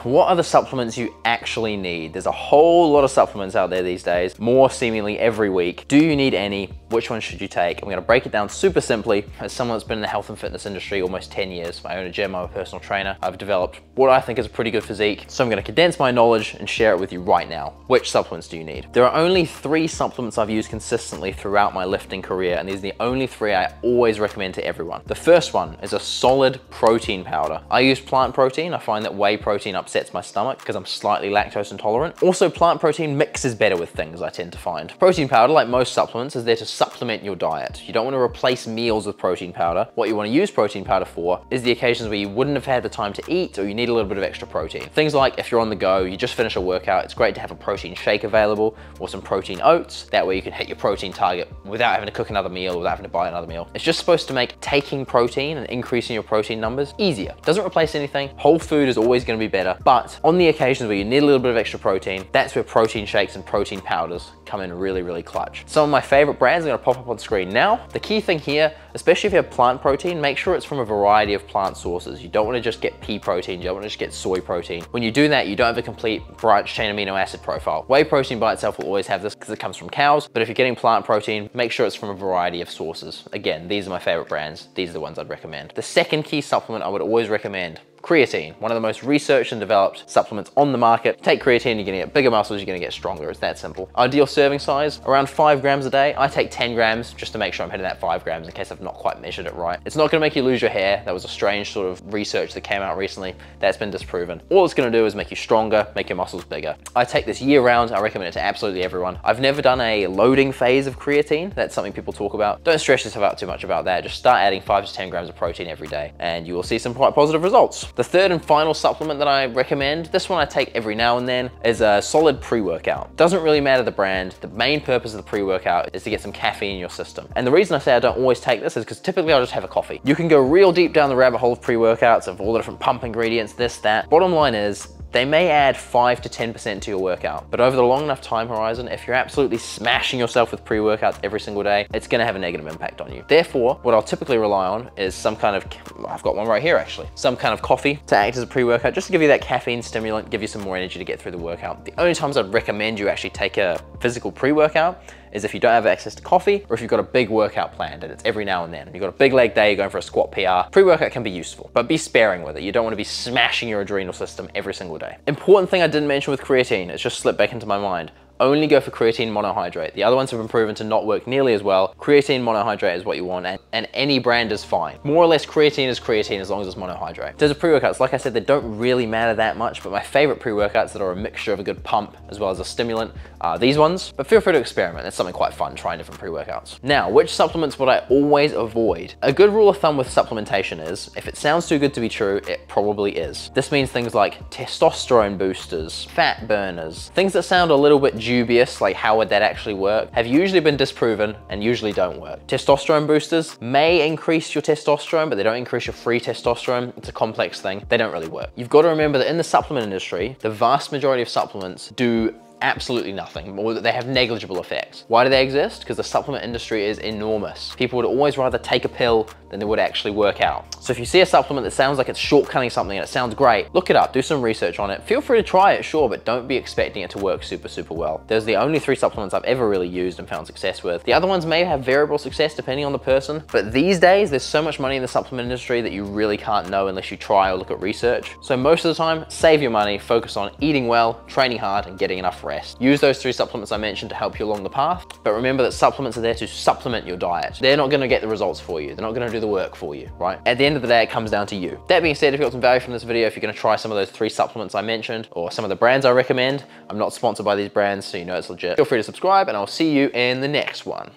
what are the supplements you actually need? There's a whole lot of supplements out there these days, more seemingly every week. Do you need any? Which one should you take? I'm gonna break it down super simply. As someone that's been in the health and fitness industry almost 10 years, I own a gym, I'm a personal trainer. I've developed what I think is a pretty good physique. So I'm gonna condense my knowledge and share it with you right now. Which supplements do you need? There are only 3 supplements I've used consistently throughout my lifting career, and these are the only 3 I always recommend to everyone. The first one is a solid protein powder. I use plant protein. I find that whey protein upsets my stomach because I'm slightly lactose intolerant. Also, plant protein mixes better with things, I tend to find. Protein powder, like most supplements, is there to supplement your diet. You don't want to replace meals with protein powder. What you want to use protein powder for is the occasions where you wouldn't have had the time to eat or you need a little bit of extra protein. Things like if you're on the go, you just finished a workout, it's great to have a protein shake available or some protein oats. That way you can hit your protein target without having to cook another meal, without having to buy another meal. It's just supposed to make taking protein and increasing your protein numbers easier. Doesn't replace anything. Whole food is always going to be better, but on the occasions where you need a little bit of extra protein, that's where protein shakes and protein powders come in really, really clutch. Some of my favorite brands are going to pop up on screen now. The key thing here, especially if you have plant protein, make sure it's from a variety of plant sources. You don't want to just get pea protein, you don't want to just get soy protein. When you do that, you don't have a complete branched chain amino acid profile. Whey protein by itself will always have this because it comes from cows, but if you're getting plant protein, make sure it's from a variety of sources. Again, these are my favorite brands. These are the ones I'd recommend. The second key supplement I would always recommend, creatine, one of the most researched and developed supplements on the market. Take creatine, you're gonna get bigger muscles, you're gonna get stronger. It's that simple. Ideal serving size, around 5 grams a day. I take 10 grams just to make sure I'm hitting that 5 grams in case I've not quite measured it right. It's not gonna make you lose your hair. That was a strange sort of research that came out recently. That's been disproven. All it's gonna do is make you stronger, make your muscles bigger. I take this year round. I recommend it to absolutely everyone. I've never done a loading phase of creatine. That's something people talk about. Don't stress yourself out too much about that. Just start adding 5 to 10 grams of protein every day and you will see some quite positive results. The third and final supplement that I recommend, this one I take every now and then, is a solid pre-workout. Doesn't really matter the brand. The main purpose of the pre-workout is to get some caffeine in your system. And the reason I say I don't always take this is because typically I'll just have a coffee. You can go real deep down the rabbit hole of pre-workouts, of all the different pump ingredients, this, that. Bottom line is, they may add 5 to 10% to your workout, but over the long enough time horizon, if you're absolutely smashing yourself with pre-workouts every single day, it's gonna have a negative impact on you. Therefore, what I'll typically rely on is some kind of, I've got one right here actually, some kind of coffee to act as a pre-workout, just to give you that caffeine stimulant, give you some more energy to get through the workout. The only times I'd recommend you actually take a physical pre-workout is if you don't have access to coffee or if you've got a big workout planned and it's every now and then. You've got a big leg day, you're going for a squat PR. Pre-workout can be useful, but be sparing with it. You don't want to be smashing your adrenal system every single day. Important thing I didn't mention with creatine, it's just slipped back into my mind. Only go for creatine monohydrate. The other ones have been proven to not work nearly as well. Creatine monohydrate is what you want, and any brand is fine. More or less, creatine is creatine as long as it's monohydrate. There's pre-workouts, like I said, they don't really matter that much, but my favorite pre-workouts that are a mixture of a good pump as well as a stimulant are these ones, but feel free to experiment. It's something quite fun, trying different pre-workouts. Now, which supplements would I always avoid? A good rule of thumb with supplementation is, if it sounds too good to be true, it probably is. This means things like testosterone boosters, fat burners, things that sound a little bit dubious, like how would that actually work, have usually been disproven and usually don't work. Testosterone boosters may increase your testosterone, but they don't increase your free testosterone. It's a complex thing. They don't really work. You've got to remember that in the supplement industry, the vast majority of supplements do absolutely nothing, or that they have negligible effects. Why do they exist? Because the supplement industry is enormous. People would always rather take a pill than they would actually work out. So if you see a supplement that sounds like it's shortcutting something and it sounds great, look it up, do some research on it. Feel free to try it, sure, but don't be expecting it to work super, super well. Those are the only 3 supplements I've ever really used and found success with. The other ones may have variable success depending on the person, but these days there's so much money in the supplement industry that you really can't know unless you try or look at research. So most of the time, save your money, focus on eating well, training hard, and getting enough rest. Use those 3 supplements I mentioned to help you along the path, but remember that supplements are there to supplement your diet. They're not gonna get the results for you. They're not gonna do the work for you, right? At the end of the day, it comes down to you. That being said, if you got some value from this video, if you're gonna try some of those 3 supplements I mentioned, or some of the brands I recommend, I'm not sponsored by these brands, so you know it's legit. Feel free to subscribe, and I'll see you in the next one.